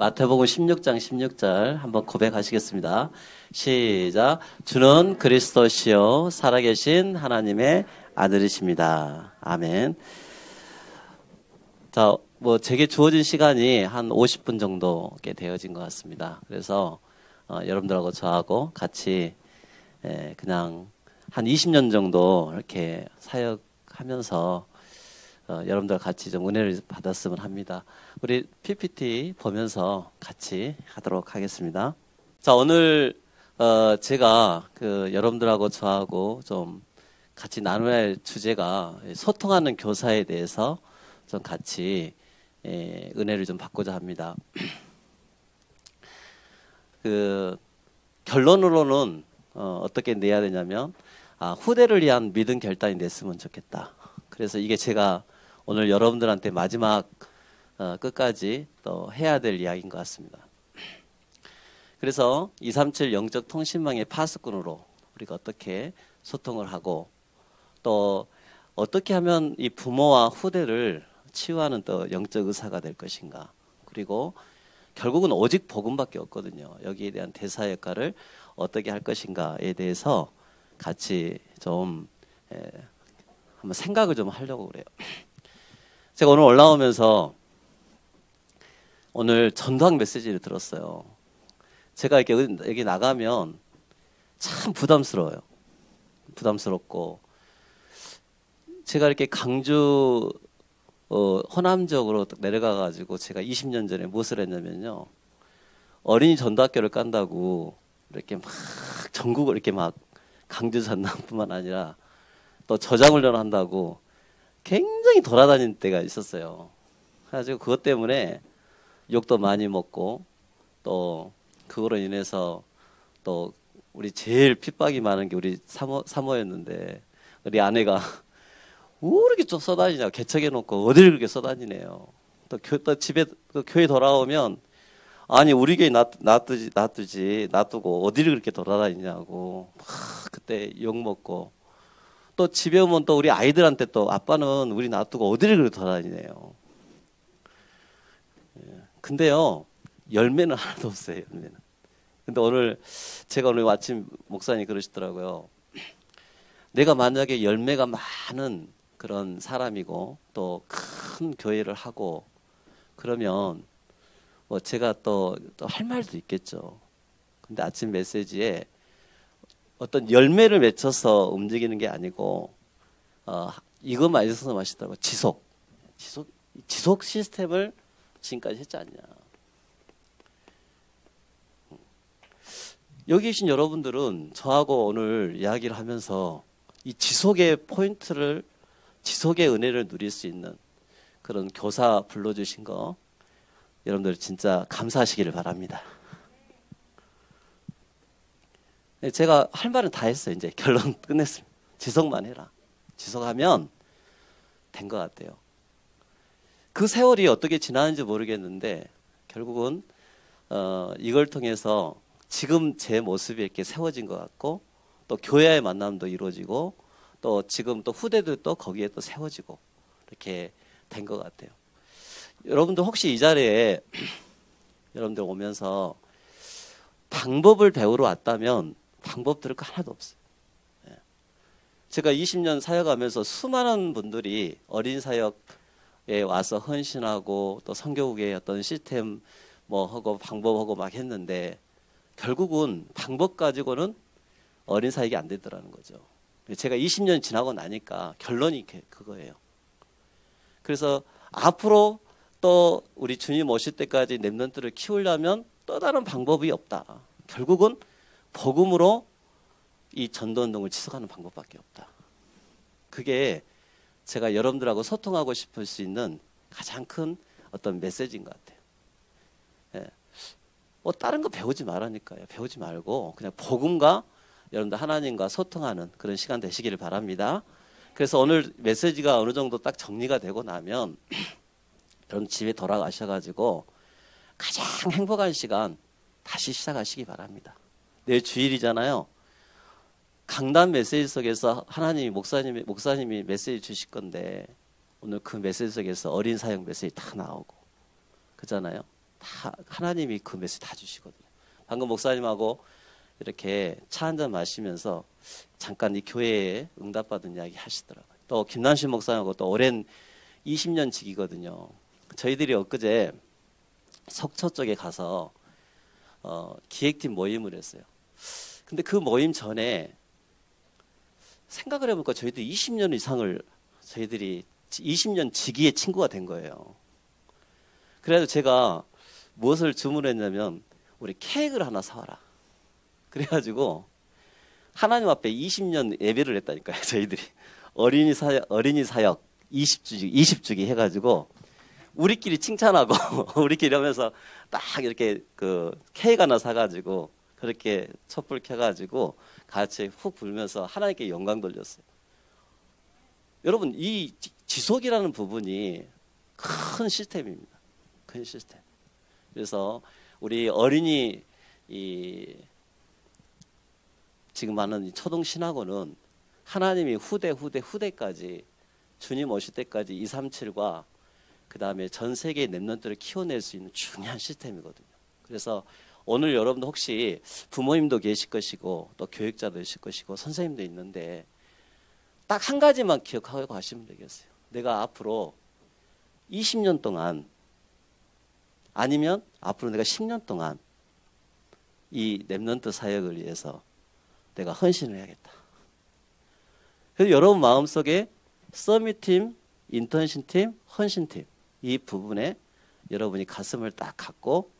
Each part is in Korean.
마태복음 16장 16절 한번 고백하시겠습니다. 시작. 주는 그리스도시요 살아계신 하나님의 아들이십니다. 아멘. 자, 제게 주어진 시간이 한 50분 정도 되어진 것 같습니다. 그래서 여러분들하고 저하고 같이 그냥 한 20년 정도 이렇게 사역하면서 여러분들 같이 좀 은혜를 받았으면 합니다. 우리 PPT 보면서 같이 하도록 하겠습니다. 자, 오늘 제가 여러분들하고 저하고 좀 같이 나눠야 할 주제가 소통하는 교사에 대해서 좀 같이 은혜를 좀 받고자 합니다. 결론으로는 어떻게 내야 되냐면 후대를 위한 믿음 결단이 냈으면 좋겠다. 그래서 이게 제가 오늘 여러분들한테 마지막 끝까지 또 해야 될 이야기인 것 같습니다. 그래서 237 영적 통신망의 파수꾼으로 우리가 어떻게 소통을 하고 또 어떻게 하면 이 부모와 후대를 치유하는 또 영적 의사가 될 것인가. 그리고 결국은 오직 복음밖에 없거든요. 여기에 대한 대사 역할을 어떻게 할 것인가에 대해서 같이 좀 한번 생각을 좀 하려고 그래요. 제가 오늘 올라오면서 오늘 전도학 메시지를 들었어요. 제가 이렇게 여기 나가면 참 부담스러워요. 부담스럽고 제가 이렇게 강주 호남 지역으로 내려가 가지고 제가 20년 전에 무엇을 했냐면요. 어린이 전도학교를 깐다고 이렇게 막 전국을 이렇게 막 강주 전남뿐만 아니라 또 저장훈련을 한다고 굉장히 돌아다닌 때가 있었어요. 그래가지고 그것 때문에 욕도 많이 먹고 또 그거로 인해서 또 우리 제일 핍박이 많은 게 우리 사모였는데 우리 아내가 왜 이렇게 좀 쏘다니냐고 개척해놓고 어디를 그렇게 쏘다니네요. 또 집에 또 교회 돌아오면 아니 우리 교회 놔두고 어디를 그렇게 돌아다니냐고 막 그때 욕 먹고 또 집에 오면 또 우리 아이들한테 또 아빠는 우리 놔두고 어디를 그렇게 돌아다니네요. 근데요 열매는 하나도 없어요. 열매는. 근데 제가 오늘 아침 목사님이 그러시더라고요. 내가 만약에 열매가 많은 그런 사람이고 또 큰 교회를 하고 그러면 제가 또 할 말도 있겠죠. 근데 아침 메시지에 어떤 열매를 맺혀서 움직이는 게 아니고 이거 말해서 마시더라고요. 지속 시스템을 지금까지 했지 않냐. 여기 계신 여러분들은 저하고 오늘 이야기를 하면서 이 지속의 포인트를 지속의 은혜를 누릴 수 있는 그런 교사 불러주신 거 여러분들 진짜 감사하시기를 바랍니다. 제가 할 말은 다 했어요. 이제 결론 끝냈습니다. 지속만 해라. 지속하면 된 것 같아요. 그 세월이 어떻게 지나는지 모르겠는데 결국은 이걸 통해서 지금 제 모습이 이렇게 세워진 것 같고 또 교회의 만남도 이루어지고 또 지금 또 후대들도 거기에 또 세워지고 이렇게 된 것 같아요. 여러분들 혹시 이 자리에 여러분들 오면서 방법을 배우러 왔다면 방법 들을 거 하나도 없어요. 제가 20년 사역하면서 수많은 분들이 어린 사역에 와서 헌신하고 또 선교국의 어떤 시스템 하고 방법하고 막 했는데 결국은 방법 가지고는 어린 사역이 안 되더라는 거죠. 제가 20년 지나고 나니까 결론이 그거예요. 그래서 앞으로 또 우리 주님 오실 때까지 렘넌트를 키우려면 또 다른 방법이 없다. 결국은 복음으로 이 전도운동을 지속하는 방법밖에 없다. 그게 제가 여러분들하고 소통하고 싶을 수 있는 가장 큰 어떤 메시지인 것 같아요. 다른 거 배우지 말라니까요. 배우지 말고 그냥 복음과 여러분들 하나님과 소통하는 그런 시간 되시기를 바랍니다. 그래서 오늘 메시지가 어느 정도 딱 정리가 되고 나면 여러분 집에 돌아가셔가지고 가장 행복한 시간 다시 시작하시기 바랍니다. 내일 주일이잖아요. 강단 메시지 속에서 하나님이 목사님이 메시지 주실 건데 오늘 그 메시지 속에서 어린 사역 메시지 다 나오고 그잖아요. 다 하나님이 그 메시지 다 주시거든요. 방금 목사님하고 이렇게 차 한잔 마시면서 잠깐 이 교회에 응답받은 이야기 하시더라고요. 또 김남신 목사님하고 또 오랜 20년 지기거든요. 저희들이 엊그제 석초 쪽에 가서 기획팀 모임을 했어요. 근데 그 모임 전에 생각을 해보니까 저희들이 20년 이상을 저희들이 20년 지기의 친구가 된 거예요. 그래서 제가 무엇을 주문했냐면 우리 케이크를 하나 사와라. 그래가지고 하나님 앞에 20년 예배를 했다니까요. 저희들이 어린이 사역 20주기 해가지고 우리끼리 칭찬하고 우리끼리 하면서 딱 이렇게 그 케이크 하나 사가지고 그렇게 촛불 켜가지고 같이 훅 불면서 하나님께 영광 돌렸어요. 여러분 이 지속이라는 부분이 큰 시스템입니다. 큰 시스템. 그래서 우리 어린이 지금 많은 초등 신학원은 하나님이 후대까지 주님 오실 때까지 237과 그 다음에 전 세계의 렘넌트를 키워낼 수 있는 중요한 시스템이거든요. 그래서 오늘 여러분도 혹시 부모님도 계실 것이고 또 교육자도 계실 것이고 선생님도 있는데 딱 한 가지만 기억하고 가시면 되겠어요. 내가 앞으로 20년 동안 아니면 앞으로 내가 10년 동안 이 렘넌트 사역을 위해서 내가 헌신을 해야겠다. 그래서 여러분 마음속에 서밋팀, 인턴십팀, 헌신팀 이 부분에 여러분이 가슴을 딱 갖고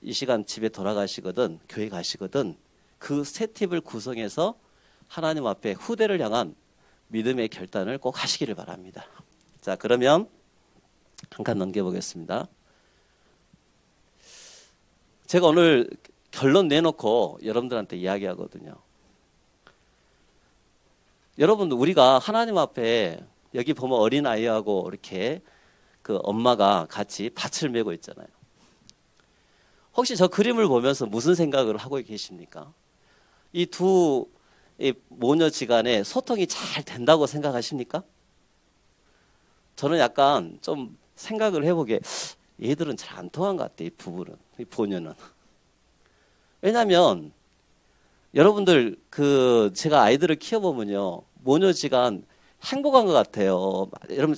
이 시간 집에 돌아가시거든 교회 가시거든 그 세 팁을 구성해서 하나님 앞에 후대를 향한 믿음의 결단을 꼭 하시기를 바랍니다. 자, 그러면 한 칸 넘겨보겠습니다. 제가 오늘 결론 내놓고 여러분들한테 이야기하거든요. 여러분 우리가 하나님 앞에 여기 보면 어린아이하고 이렇게 그 엄마가 같이 밭을 메고 있잖아요. 혹시 저 그림을 보면서 무슨 생각을 하고 계십니까? 이 두 모녀지간에 소통이 잘 된다고 생각하십니까? 저는 약간 좀 생각을 해보게 얘들은 잘 안 통한 것 같아요. 이 부부는, 이 보녀는. 왜냐하면 여러분들 그 제가 아이들을 키워보면요 모녀지간 행복한 것 같아요. 여러분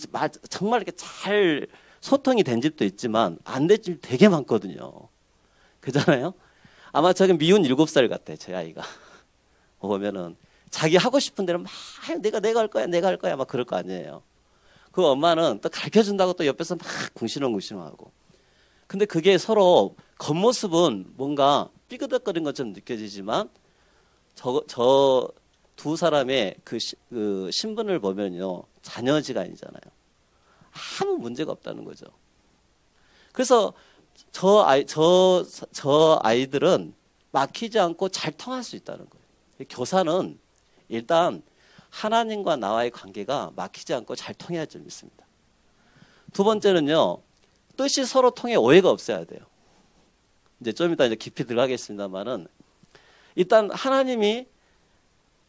정말 이렇게 잘 소통이 된 집도 있지만 안 된 집 되게 많거든요. 그잖아요. 아마 저기 미운 7살 같아요. 제 아이가 보면은 자기 하고 싶은 대로 막 내가 할 거야 막 그럴 거 아니에요. 그 엄마는 또 가르쳐 준다고 또 옆에서 막 궁시렁궁시렁하고. 근데 그게 서로 겉모습은 뭔가 삐그덕거린 것처럼 느껴지지만 저 두 사람의 그 신분을 보면요 자녀지간이잖아요. 아무 문제가 없다는 거죠. 그래서 저 아이들은 막히지 않고 잘 통할 수 있다는 거예요. 교사는 일단 하나님과 나와의 관계가 막히지 않고 잘 통해야 좀 있습니다. 두 번째는요 뜻이 서로 통해 오해가 없어야 돼요. 이제 좀 이따 이제 깊이 들어가겠습니다만은 일단 하나님이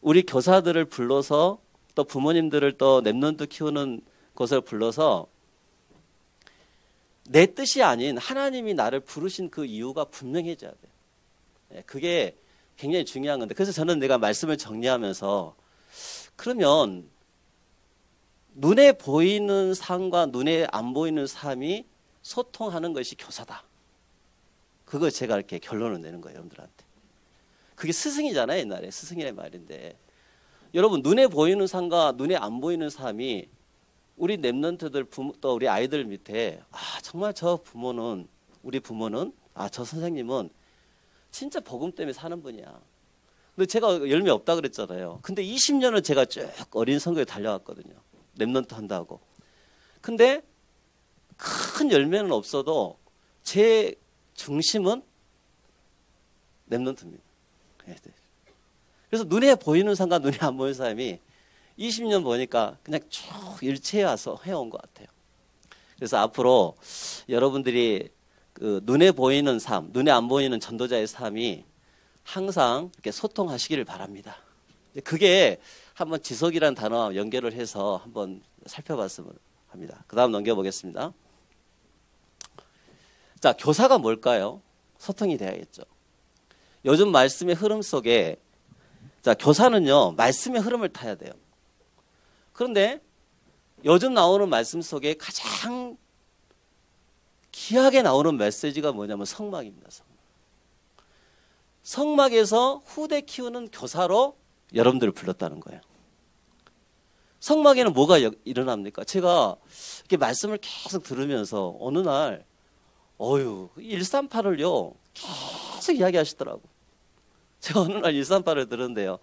우리 교사들을 불러서 또 부모님들을 또 렘넌트 키우는 곳을 불러서 내 뜻이 아닌 하나님이 나를 부르신 그 이유가 분명해져야 돼요. 그게 굉장히 중요한 건데 그래서 저는 내가 말씀을 정리하면서 그러면 눈에 보이는 삶과 눈에 안 보이는 삶이 소통하는 것이 교사다. 그걸 제가 이렇게 결론을 내는 거예요, 여러분들한테. 그게 스승이잖아요, 옛날에. 스승이라는 말인데. 여러분, 눈에 보이는 삶과 눈에 안 보이는 삶이 우리 렘넌트들, 또 우리 아이들 밑에, 정말 우리 부모는, 저 선생님은 진짜 복음 때문에 사는 분이야. 근데 제가 열매 없다 그랬잖아요. 근데 20년을 제가 쭉 어린 선교에 달려왔거든요. 렘넌트 한다고. 근데 큰 열매는 없어도 제 중심은 렘넌트입니다. 그래서 눈에 보이는 삶과 눈에 안 보이는 삶이 20년 보니까 그냥 쭉 일체해 와서 해온 것 같아요. 그래서 앞으로 여러분들이 그 눈에 보이는 삶, 눈에 안 보이는 전도자의 삶이 항상 이렇게 소통하시기를 바랍니다. 그게 한번 지속이라는 단어와 연결을 해서 한번 살펴봤으면 합니다. 그 다음 넘겨보겠습니다. 자, 교사가 뭘까요? 소통이 돼야겠죠. 요즘 말씀의 흐름 속에 자, 교사는요, 말씀의 흐름을 타야 돼요. 그런데 요즘 나오는 말씀 속에 가장 귀하게 나오는 메시지가 뭐냐면 성막입니다. 성막에서 후대 키우는 교사로 여러분들을 불렀다는 거예요. 성막에는 뭐가 일어납니까? 제가 이렇게 말씀을 계속 들으면서 어느 날 138을요 계속 이야기하시더라고. 제가 어느 날 138을 들은데요.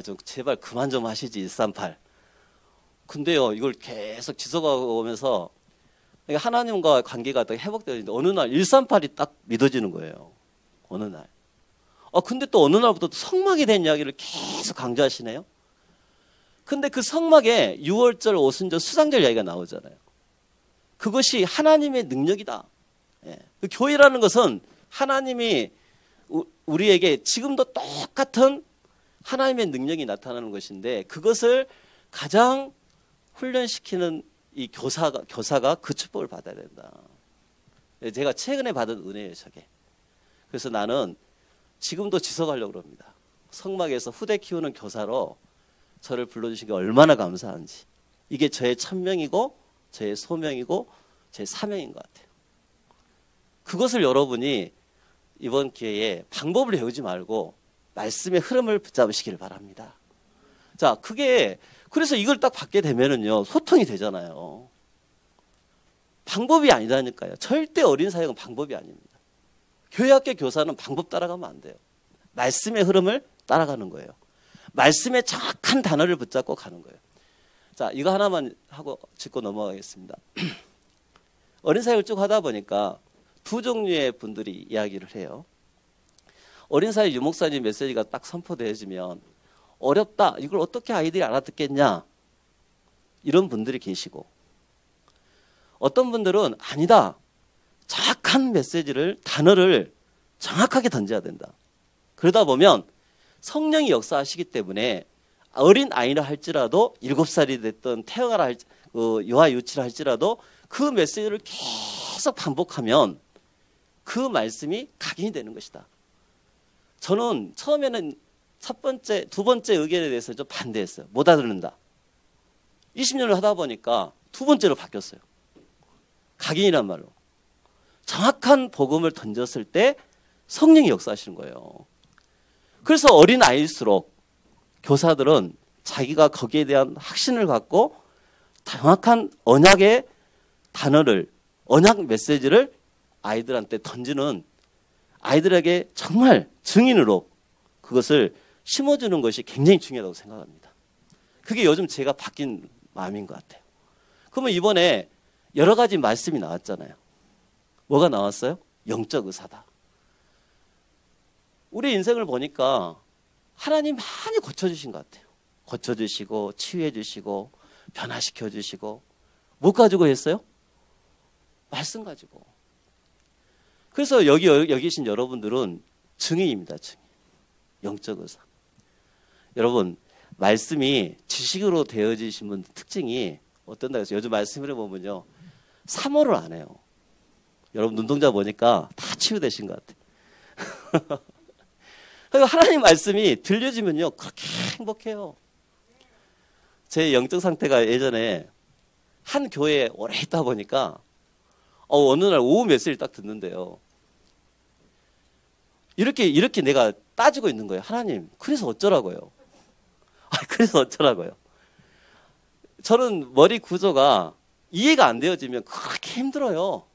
좀 제발 그만 좀 하시지 138. 근데요 이걸 계속 지속하고 오면서 하나님과 관계가 딱 회복되는데 어느 날 138이 딱 믿어지는 거예요. 어느 날. 근데 또 어느 날부터 성막에 대한 이야기를 계속 강조하시네요. 근데 그 성막에 6월절, 오순절, 수장절 이야기가 나오잖아요. 그것이 하나님의 능력이다. 예. 그 교회라는 것은 하나님이 우리에게 지금도 똑같은 하나님의 능력이 나타나는 것인데 그것을 가장 훈련시키는 이 교사가 그 축복을 받아야 된다. 제가 최근에 받은 은혜예요, 저게. 그래서 나는 지금도 지속하려고 합니다. 성막에서 후대 키우는 교사로 저를 불러주신 게 얼마나 감사한지. 이게 저의 천명이고 저의 소명이고 제 사명인 것 같아요. 그것을 여러분이 이번 기회에 방법을 배우지 말고 말씀의 흐름을 붙잡으시길 바랍니다. 자, 그래서 이걸 딱 받게 되면은요, 소통이 되잖아요. 방법이 아니라니까요. 절대 어린 사역은 방법이 아닙니다. 교회학교 교사는 방법 따라가면 안 돼요. 말씀의 흐름을 따라가는 거예요. 말씀의 정확한 단어를 붙잡고 가는 거예요. 자, 이거 하나만 하고 짚고 넘어가겠습니다. 어린 사역을 쭉 하다 보니까 두 종류의 분들이 이야기를 해요. 어린 사역 유목사님 메시지가 딱 선포되어지면 어렵다. 이걸 어떻게 아이들이 알아듣겠냐. 이런 분들이 계시고 어떤 분들은 아니다. 정확한 메시지를 단어를 정확하게 던져야 된다. 그러다 보면 성령이 역사하시기 때문에 어린 아이라 할지라도 7살이 됐던 태어나라 유아 유치를 할지라도 그 메시지를 계속 반복하면 그 말씀이 각인이 되는 것이다. 저는 처음에는 두 번째 의견에 대해서 좀 반대했어요. 못 알아듣는다. 20년을 하다 보니까 두 번째로 바뀌었어요. 각인이란 말로. 정확한 복음을 던졌을 때 성령이 역사하시는 거예요. 그래서 어린 아이일수록 교사들은 자기가 거기에 대한 확신을 갖고 정확한 언약의 단어를, 언약 메시지를 아이들한테 던지는 아이들에게 정말 증인으로 그것을 심어주는 것이 굉장히 중요하다고 생각합니다. 그게 요즘 제가 바뀐 마음인 것 같아요. 그러면 이번에 여러 가지 말씀이 나왔잖아요. 뭐가 나왔어요? 영적 의사다. 우리 인생을 보니까 하나님 많이 고쳐주신 것 같아요. 고쳐주시고 치유해주시고 변화시켜주시고 뭐 가지고 했어요? 말씀 가지고. 그래서 여기 계신 여러분들은 증인입니다. 증인. 영적 의사. 여러분 말씀이 지식으로 되어지신 분 특징이 어떤다 해서 요즘 말씀을 보면요. 사모를 안 해요. 여러분 눈동자 보니까 다 치유되신 것 같아요. 그러니까 하나님 말씀이 들려지면요. 그렇게 행복해요. 제 영적 상태가 예전에 한 교회에 오래 있다 보니까 어느 날 오후 메시지를 딱 듣는데요. 이렇게 내가 따지고 있는 거예요. 하나님, 그래서 어쩌라고요? 그래서 어쩌라고요? 저는 머리 구조가 이해가 안 되어지면 그렇게 힘들어요.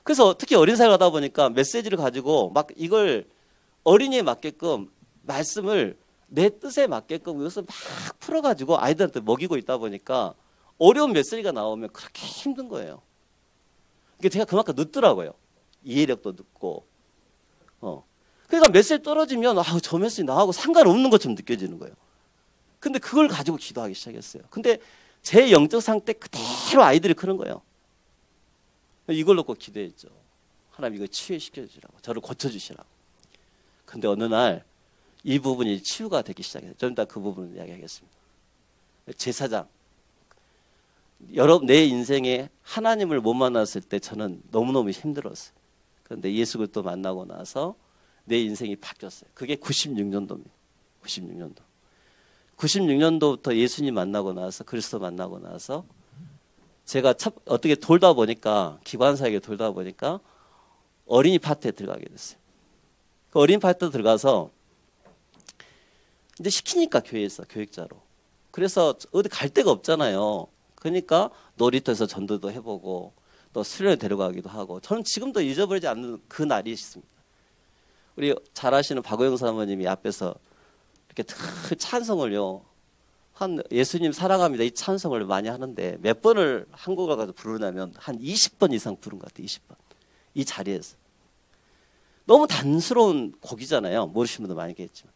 그래서 특히 어린 사회를 하다 보니까 메시지를 가지고 막 이걸 어린이에 맞게끔 말씀을 내 뜻에 맞게끔 이것을 막 풀어가지고 아이들한테 먹이고 있다 보니까 어려운 메시지가 나오면 그렇게 힘든 거예요. 그러니까 제가 그만큼 늦더라고요. 이해력도 늦고. 그러니까 메시지 떨어지면 저 메시지 나하고 상관없는 것처럼 느껴지는 거예요. 근데 그걸 가지고 기도하기 시작했어요. 근데 제 영적 상태 그대로 아이들이 크는 거예요. 이걸 놓고 기도했죠. 하나님 이거 치유시켜 주시라고. 저를 고쳐주시라고. 근데 어느 날 이 부분이 치유가 되기 시작해요. 좀 이따 그 부분을 이야기하겠습니다. 제사장. 내 인생에 하나님을 못 만났을 때 저는 너무너무 힘들었어요. 그런데 예수 그리스도 만나고 나서 내 인생이 바뀌었어요. 그게 96년도입니다. 96년도. 96년도부터 예수님 만나고 나서 그리스도 만나고 나서 제가 어떻게 돌다 보니까 기관사에게 돌다 보니까 어린이 파트에 들어가게 됐어요. 그 어린이 파트 들어가서 이제 시키니까 교회에서 교육자로. 그래서 어디 갈 데가 없잖아요. 그러니까 놀이터에서 전도도 해보고 또 수련회 데려가기도 하고 저는 지금도 잊어버리지 않는 그 날이 있습니다. 우리 잘 아시는 박오영 사모님이 앞에서 이렇게 찬송을요. 한 예수님 사랑합니다. 이 찬송을 많이 하는데 몇 번을 한국어 가서 부르냐면 한 20번 이상 부른 것 같아요. 20번. 이 자리에서. 너무 단스러운 곡이잖아요. 모르시는 분도 많이 계시지만.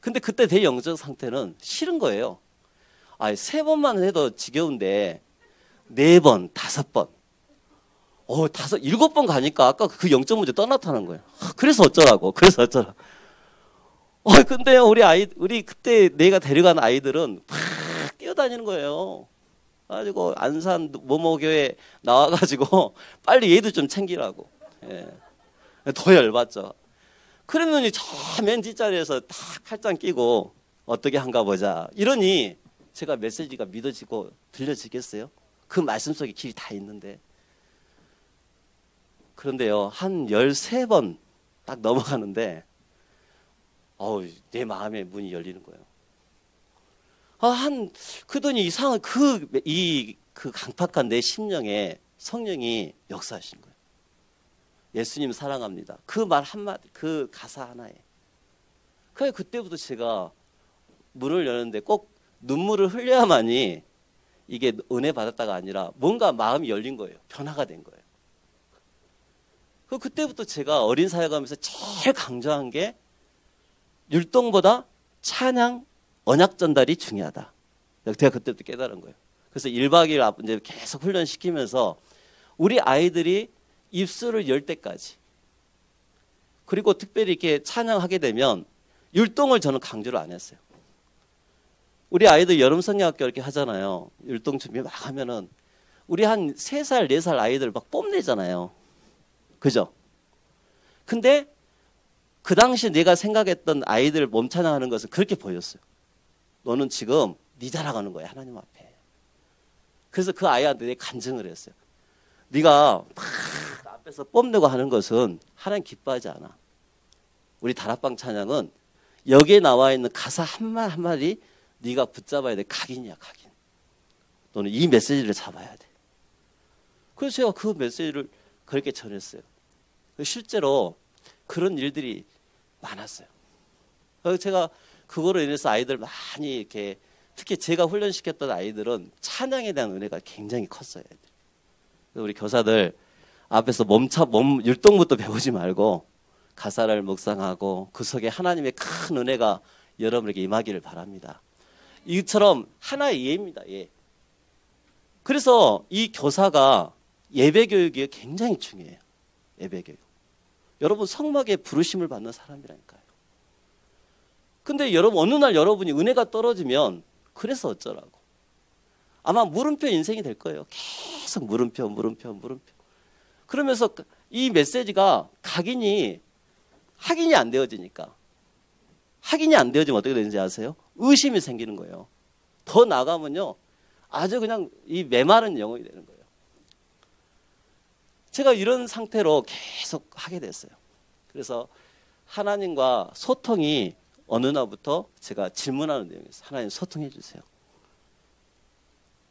근데 그때 제 영적 상태는 싫은 거예요. 아, 3번만 해도 지겨운데 4번, 5번. 7번 가니까 아까 그 영적 문제 떠나타는 거예요. 그래서 어쩌라고. 근데 우리 그때 내가 데려간 아이들은 막 뛰어다니는 거예요. 가지고 안산 모모교회 나와가지고 빨리 얘도 좀 챙기라고. 예. 더 열받죠. 그러면 저 맨 뒷자리에서 딱 팔짱 끼고 어떻게 한가 보자. 이러니 제가 메시지가 믿어지고 들려지겠어요? 그 말씀 속에 길이 다 있는데. 그런데요, 한 13번 딱 넘어가는데 내 마음의 문이 열리는 거예요. 그러더니 이상한 그 강팍한 내 심령에 성령이 역사하신 거예요. 예수님 사랑합니다. 그 말 한마디, 그 가사 하나에. 그때부터 제가 문을 여는데 꼭 눈물을 흘려야만이 이게 은혜 받았다가 아니라 뭔가 마음이 열린 거예요. 변화가 된 거예요. 그때부터 제가 어린 사역하면서 제일 강조한 게 율동보다 찬양, 언약 전달이 중요하다. 제가 그때부터 깨달은 거예요. 그래서 1박 2일 이제 계속 훈련시키면서 우리 아이들이 입술을 열 때까지 그리고 특별히 이렇게 찬양하게 되면 율동을 저는 강조를 안 했어요. 우리 아이들 여름 성경학교 이렇게 하잖아요. 율동 준비 막 하면은 우리 한 3살, 4살 아이들 막 뽐내잖아요. 그죠? 근데 그 당시 내가 생각했던 아이들 몸 찬양하는 것은 그렇게 보였어요. 너는 지금 네 자랑하는 거야, 하나님 앞에. 그래서 그 아이한테 내가 간증을 했어요. 네가 막 앞에서 뽐내고 하는 것은 하나님 기뻐하지 않아. 우리 다락방 찬양은 여기에 나와 있는 가사 한마디 한마디 네가 붙잡아야 돼. 각인이야, 각인. 너는 이 메시지를 잡아야 돼. 그래서 제가 그 메시지를 그렇게 전했어요. 실제로 그런 일들이 많았어요. 그래서 제가 그거로 인해서 아이들 많이 이렇게 특히 제가 훈련시켰던 아이들은 찬양에 대한 은혜가 굉장히 컸어요. 우리 교사들 앞에서 몸 율동부터 배우지 말고 가사를 묵상하고 그 속에 하나님의 큰 은혜가 여러분에게 임하기를 바랍니다. 이처럼 하나의 예입니다. 예. 그래서 이 교사가 예배 교육이 굉장히 중요해요. 예배 교육. 여러분 성막에 부르심을 받는 사람이라니까요. 근데 여러분 어느 날 여러분이 은혜가 떨어지면 그래서 어쩌라고. 아마 물음표 인생이 될 거예요. 계속 물음표. 그러면서 이 메시지가 확인이 안 되어지니까. 확인이 안 되어지면 어떻게 되는지 아세요? 의심이 생기는 거예요. 더 나가면요. 아주 그냥 이 메마른 영혼이 되는 거예요. 제가 이런 상태로 계속 하게 됐어요. 그래서 하나님과 소통이 어느 날부터 제가 질문하는 내용이었어요. 하나님 소통해 주세요.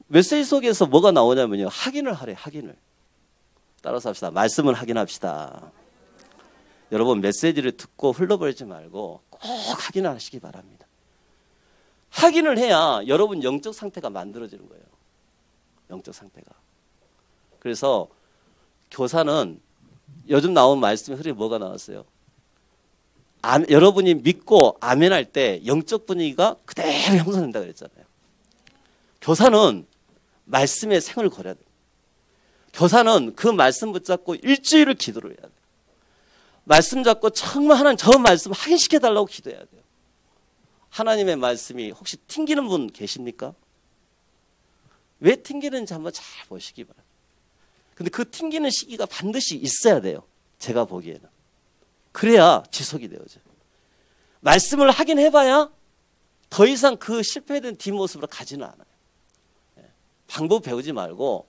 메시지 속에서 뭐가 나오냐면요. 확인을 하래, 확인을. 따라서 합시다. 말씀을 확인합시다. 여러분 메시지를 듣고 흘러버리지 말고 꼭 확인하시기 바랍니다. 확인을 해야 여러분 영적 상태가 만들어지는 거예요. 영적 상태가. 그래서 교사는 요즘 나온 말씀의 흐름이 뭐가 나왔어요? 여러분이 믿고 아멘할 때 영적 분위기가 그대로 형성된다 그랬잖아요. 교사는 말씀의 생을 걸어야 돼요. 교사는 그 말씀 붙잡고 일주일을 기도를 해야 돼요. 말씀 잡고 정말 하나님 저 말씀 확인시켜달라고 기도해야 돼요. 하나님의 말씀이 혹시 튕기는 분 계십니까? 왜 튕기는지 한번 잘 보시기 바랍니다. 근데 그 튕기는 시기가 반드시 있어야 돼요. 제가 보기에는. 그래야 지속이 되어져. 말씀을 하긴 해봐야 더 이상 그 실패된 뒷모습으로 가지는 않아요. 방법 배우지 말고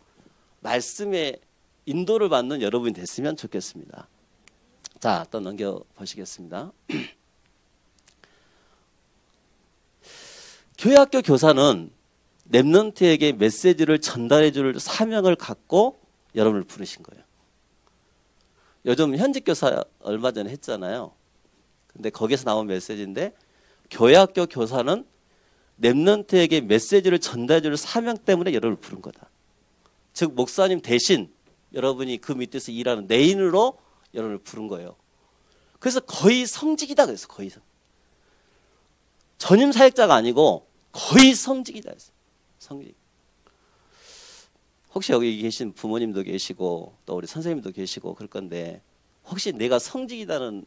말씀의 인도를 받는 여러분이 됐으면 좋겠습니다. 자, 또 넘겨보시겠습니다. 교회학교 교사는 렘넌트에게 메시지를 전달해 줄 사명을 갖고 여러분을 부르신 거예요. 요즘 현직 교사 얼마 전에 했잖아요. 근데 거기서 나온 메시지인데 교회학교 교사는 렘넌트에게 메시지를 전달해 줄 사명 때문에 여러분을 부른 거다. 즉 목사님 대신 여러분이 그 밑에서 일하는 내인으로 여러분을 부른 거예요. 그래서 거의 성직이다 그랬어. 거의 전임 사역자가 아니고 거의 성직이다 했어. 성직. 혹시 여기 계신 부모님도 계시고 또 우리 선생님도 계시고 그럴 건데 혹시 내가 성직이다는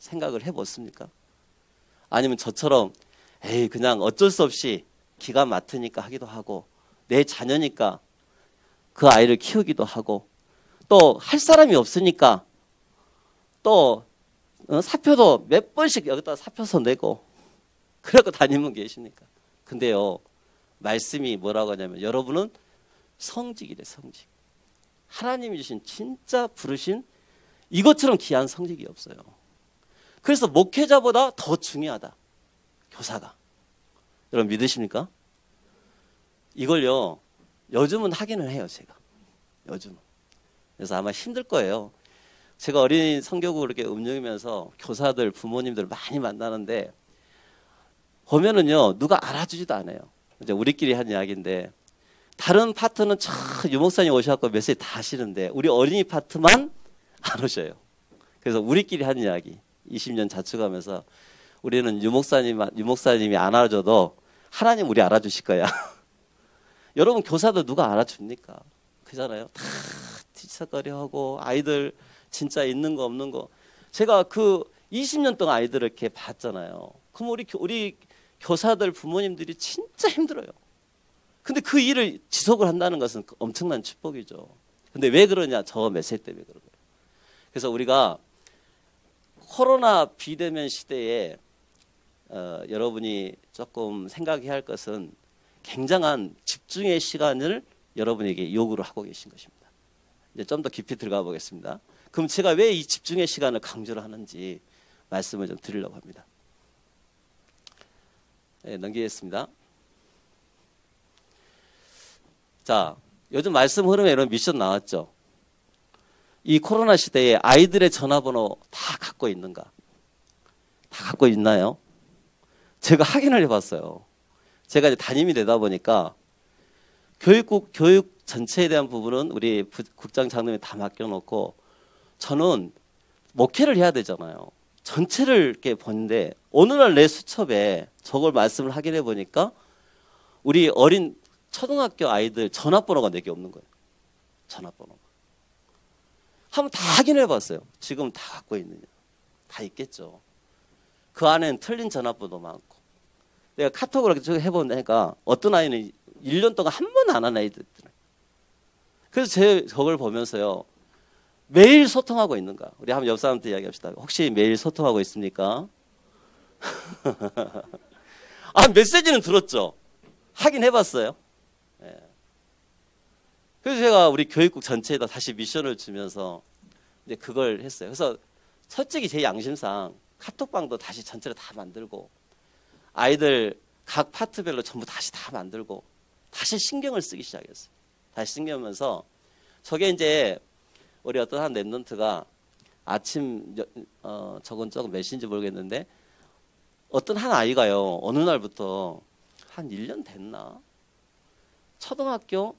생각을 해봤습니까? 아니면 저처럼 에이 그냥 어쩔 수 없이 기가 맡으니까 하기도 하고 내 자녀니까 그 아이를 키우기도 하고 또 할 사람이 없으니까 또 사표도 몇 번씩 여기다 사표서 내고 그래갖고 다니면 계십니까? 근데요 말씀이 뭐라고 하냐면 여러분은 성직이래. 성직. 하나님이 주신 진짜 부르신 이것처럼 귀한 성직이 없어요. 그래서 목회자보다 더 중요하다. 교사가. 여러분 믿으십니까? 이걸요 요즘은 하기는 해요. 제가 요즘은. 그래서 아마 힘들 거예요. 제가 어린이 성교국을 이렇게 운영하면서 교사들 부모님들 많이 만나는데 보면은요 누가 알아주지도 않아요. 이제 우리끼리 한 이야기인데 다른 파트는 유 목사님 오셔갖고 메시지 다 하시는데 우리 어린이 파트만 안 오셔요. 그래서 우리끼리 한 이야기 20년 자축하면서 우리는 유 목사님이 안 알아줘도 하나님 우리 알아주실 거야. 여러분 교사들 누가 알아줍니까? 그잖아요. 다 뒤척거려하고 아이들 진짜 있는 거 없는 거. 제가 그 20년 동안 아이들을 이렇게 봤잖아요. 그럼 우리 교사들 부모님들이 진짜 힘들어요. 근데 그 일을 지속을 한다는 것은 엄청난 축복이죠. 근데 왜 그러냐? 저 메시지 때문에 그런 거예요. 그래서 우리가 코로나 비대면 시대에 여러분이 조금 생각해야 할 것은 굉장한 집중의 시간을 여러분에게 요구를 하고 계신 것입니다. 이제 좀 더 깊이 들어가 보겠습니다. 그럼 제가 왜 이 집중의 시간을 강조를 하는지 말씀을 좀 드리려고 합니다. 네, 넘기겠습니다. 자, 요즘 말씀 흐름에 이런 미션 나왔죠. 이 코로나 시대에 아이들의 전화번호 다 갖고 있는가? 다 갖고 있나요? 제가 확인을 해봤어요. 제가 이제 담임이 되다 보니까 교육 전체에 대한 부분은 우리 국장 장로님이 다 맡겨놓고 저는 목회를 해야 되잖아요. 전체를 이렇게 보는데 어느 날 내 수첩에 저걸 말씀을 확인해 보니까 우리 어린 초등학교 아이들 전화번호가 4개 없는 거예요. 전화번호가. 한번 다 확인해 봤어요. 지금 다 갖고 있느냐. 다 있겠죠. 그 안에는 틀린 전화번호 많고. 내가 카톡으로 이렇게 해보니까 어떤 아이는 1년 동안 한 번도 안 한 아이들 있더라고요. 그래서 저걸 보면서요. 매일 소통하고 있는가? 우리 한번 옆 사람한테 이야기합시다. 혹시 매일 소통하고 있습니까? 아, 메시지는 들었죠. 확인해 봤어요. 네. 그래서 제가 우리 교육국 전체에다 다시 미션을 주면서 이제 그걸 했어요. 그래서 솔직히 제 양심상 카톡방도 다시 전체를 다 만들고 아이들 각 파트별로 전부 다시 다 만들고 다시 신경을 쓰기 시작했어요. 다시 신경하면서 저게 이제 우리 어떤 한 랩런트가 아침 저건 조금 몇인지 모르겠는데 어떤 한 아이가요 어느 날부터 한 1년 됐나? 초등학교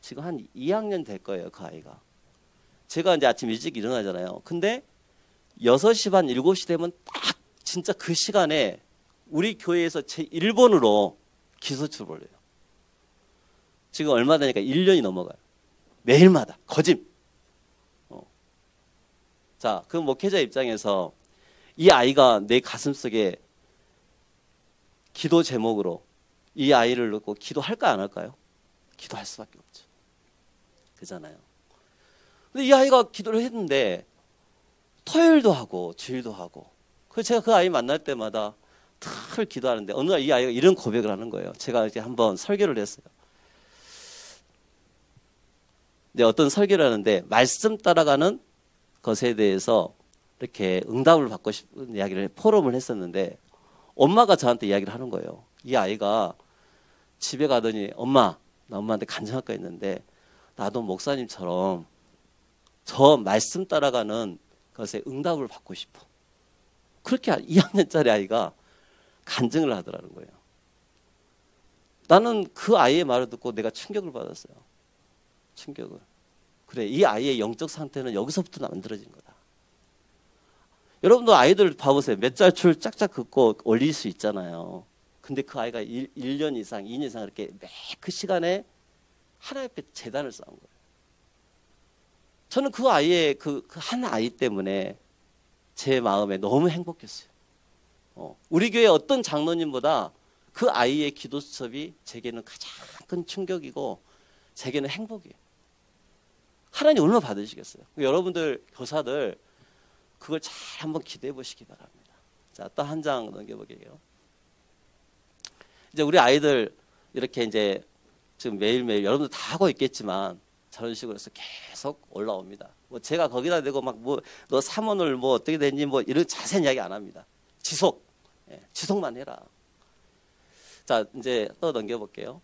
지금 한 2학년 될 거예요. 그 아이가. 제가 이제 아침 일찍 일어나잖아요. 근데 6시 반 7시 되면 딱 진짜 그 시간에 우리 교회에서 제 1번으로 기소출을 해요. 지금 얼마 되니까 1년이 넘어가요. 매일마다 거짓. 자, 그 목회자 입장에서 이 아이가 내 가슴속에 기도 제목으로 이 아이를 놓고 기도할까 안 할까요? 기도할 수밖에 없죠. 그잖아요. 근데 이 아이가 기도를 했는데 토요일도 하고 주일도 하고. 그래서 제가 그 아이 만날 때마다 늘 기도하는데 어느 날 이 아이가 이런 고백을 하는 거예요. 제가 이제 한번 설교를 했어요. 이제 어떤 설교를 하는데 말씀 따라가는 것에 대해서 이렇게 응답을 받고 싶은 이야기를 포럼을 했었는데 엄마가 저한테 이야기를 하는 거예요. 이 아이가 집에 가더니 엄마, 나 엄마한테 간증할 거 있는데 나도 목사님처럼 저 말씀 따라가는 것에 응답을 받고 싶어. 그렇게 2학년짜리 아이가 간증을 하더라는 거예요. 나는 그 아이의 말을 듣고 내가 충격을 받았어요. 충격을. 그래, 이 아이의 영적 상태는 여기서부터 만들어진 거다. 여러분도 아이들 봐보세요. 몇 잘 줄 짝짝 긋고 올릴 수 있잖아요. 근데 그 아이가 1년 이상, 2년 이상 이렇게 매 그 시간에 하나님 앞에 제단을 쌓은 거예요. 저는 그 아이의 그 한 아이 때문에 제 마음에 너무 행복했어요. 우리 교회 어떤 장로님보다 그 아이의 기도 수첩이 제게는 가장 큰 충격이고 제게는 행복이에요. 하나님 얼마나 받으시겠어요? 여러분들 교사들 그걸 잘 한번 기대해 보시기 바랍니다. 자, 또 한 장 넘겨볼게요. 이제 우리 아이들 이렇게 이제 지금 매일매일 여러분들 다 하고 있겠지만 저런 식으로 해서 계속 올라옵니다. 뭐 제가 거기다 대고 막 뭐 너 3원을 뭐 어떻게 됐니 뭐 이런 자세한 이야기 안 합니다. 지속. 지속만 해라. 자, 이제 또 넘겨볼게요.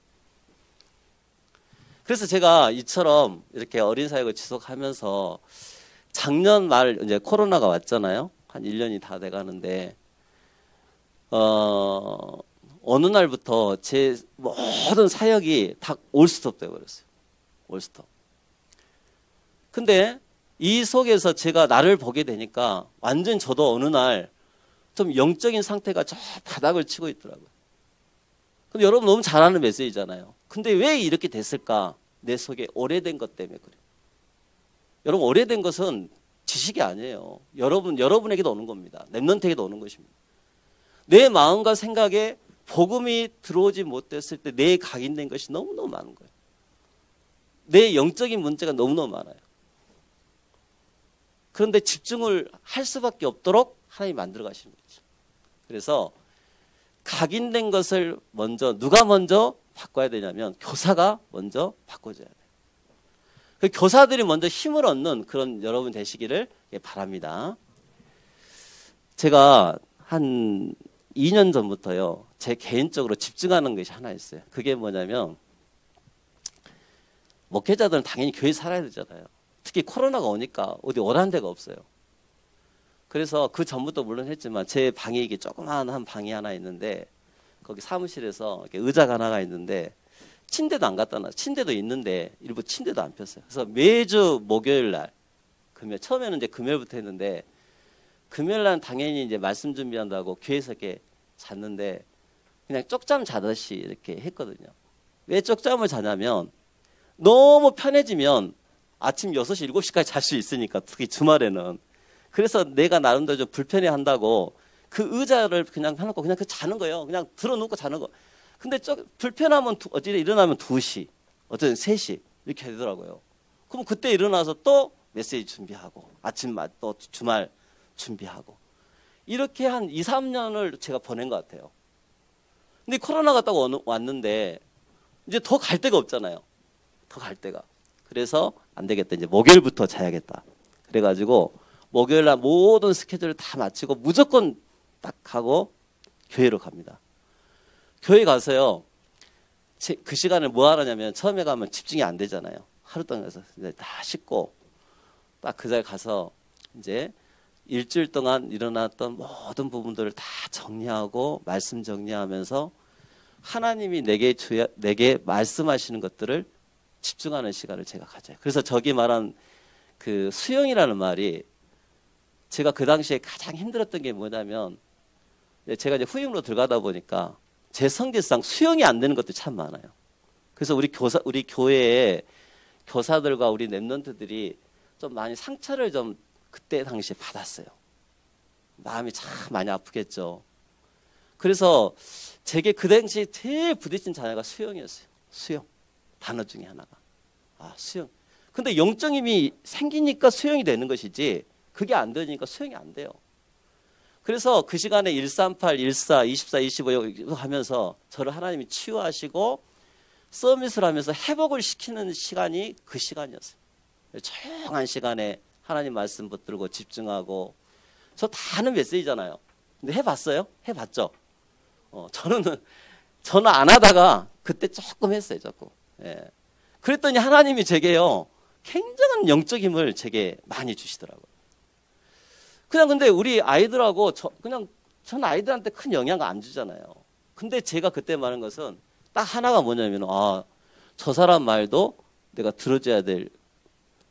그래서 제가 이처럼 이렇게 어린 사역을 지속하면서 작년 말 이제 코로나가 왔잖아요. 한 1년이 다 돼가는데 어느 날부터 제 모든 사역이 다 올스톱 돼버렸어요. 올스톱. 근데 이 속에서 제가 나를 보게 되니까 완전 저도 어느 날 좀 영적인 상태가 저 바닥을 치고 있더라고요. 근데 여러분 너무 잘 아는 메시지잖아요. 근데 왜 이렇게 됐을까? 내 속에 오래된 것 때문에 그래요. 여러분 오래된 것은 지식이 아니에요. 여러분에게도 오는 겁니다. 렘넌트에게도 오는 것입니다. 내 마음과 생각에 복음이 들어오지 못했을 때 내 각인된 것이 너무너무 많은 거예요. 내 영적인 문제가 너무너무 많아요. 그런데 집중을 할 수밖에 없도록 하나님이 만들어 가시는 거죠. 그래서 각인된 것을 누가 먼저 바꿔야 되냐면 교사가 먼저 바꿔줘야 돼요. 그 교사들이 먼저 힘을 얻는 그런 여러분 되시기를 바랍니다. 제가 한 2년 전부터요, 제 개인적으로 집중하는 것이 하나 있어요. 그게 뭐냐면 목회자들은 당연히 교회 살아야 되잖아요. 특히 코로나가 오니까 어디 오라는 데가 없어요. 그래서 그 전부터 물론 했지만 제 방에 이게 조그마한 방이 하나 있는데 거기 사무실에서 이렇게 의자가 하나가 있는데 침대도 안 갖다 놔. 침대도 있는데 일부 침대도 안 폈어요. 그래서 매주 목요일 날 처음에는 이제 금요일부터 했는데 금요일 날 당연히 이제 말씀 준비한다고 교회에서 이렇게 잤는데 그냥 쪽잠 자듯이 이렇게 했거든요. 왜 쪽잠을 자냐면 너무 편해지면 아침 6시, 7시까지 잘 수 있으니까 특히 주말에는. 그래서 내가 나름대로 좀 불편해한다고 그 의자를 그냥 해놓고 그냥 자는 거예요. 그냥 들어놓고 자는 거. 근데 불편하면 어찌 일어나면 2시, 어쨌든 3시 이렇게 되더라고요. 그럼 그때 일어나서 또 메시지 준비하고 아침 또 주말 준비하고 이렇게 한 2, 3년을 제가 보낸 것 같아요. 근데 코로나가 딱 왔는데 이제 더 갈 데가 없잖아요. 더 갈 데가. 그래서 안 되겠다. 이제 목요일부터 자야겠다. 그래가지고 목요일 날 모든 스케줄을 다 마치고 무조건 딱 하고 교회로 갑니다. 교회 가서요. 그 시간을 뭐 하느냐면 처음에 가면 집중이 안 되잖아요. 하루 동안 가서 이제 다 씻고 딱 그 자리에 가서 이제 일주일 동안 일어났던 모든 부분들을 다 정리하고 말씀 정리하면서 하나님이 내게 말씀하시는 것들을 집중하는 시간을 제가 가져요. 그래서 저기 말한 그 수영이라는 말이 제가 그 당시에 가장 힘들었던 게 뭐냐면 제가 이제 후임으로 들어가다 보니까 제 성질상 수영이 안 되는 것도 참 많아요. 그래서 우리 교회에 교사들과 우리 랩런트들이 좀 많이 상처를 좀 그때 당시에 받았어요. 마음이 참 많이 아프겠죠. 그래서 제게 그 당시에 제일 부딪힌 단어가 수영이었어요. 수영. 단어 중에 하나가. 수영. 근데 영적임이 생기니까 수영이 되는 것이지 그게 안 되니까 수행이 안 돼요. 그래서 그 시간에 138, 14, 24, 25 하면서 저를 하나님이 치유하시고 서밋을 하면서 회복을 시키는 시간이 그 시간이었어요. 조용한 시간에 하나님 말씀 붙들고 집중하고. 저 다 아는 메시지잖아요. 근데 해봤어요? 해봤죠? 저는 안 하다가 그때 조금 했어요. 조금. 예. 그랬더니 하나님이 제게요 굉장한 영적 힘을 제게 많이 주시더라고요. 그냥 근데 우리 아이들하고 전 아이들한테 큰 영향을 안 주잖아요. 근데 제가 그때 말한 것은 딱 하나가 뭐냐면 저 사람 말도 내가 들어줘야 될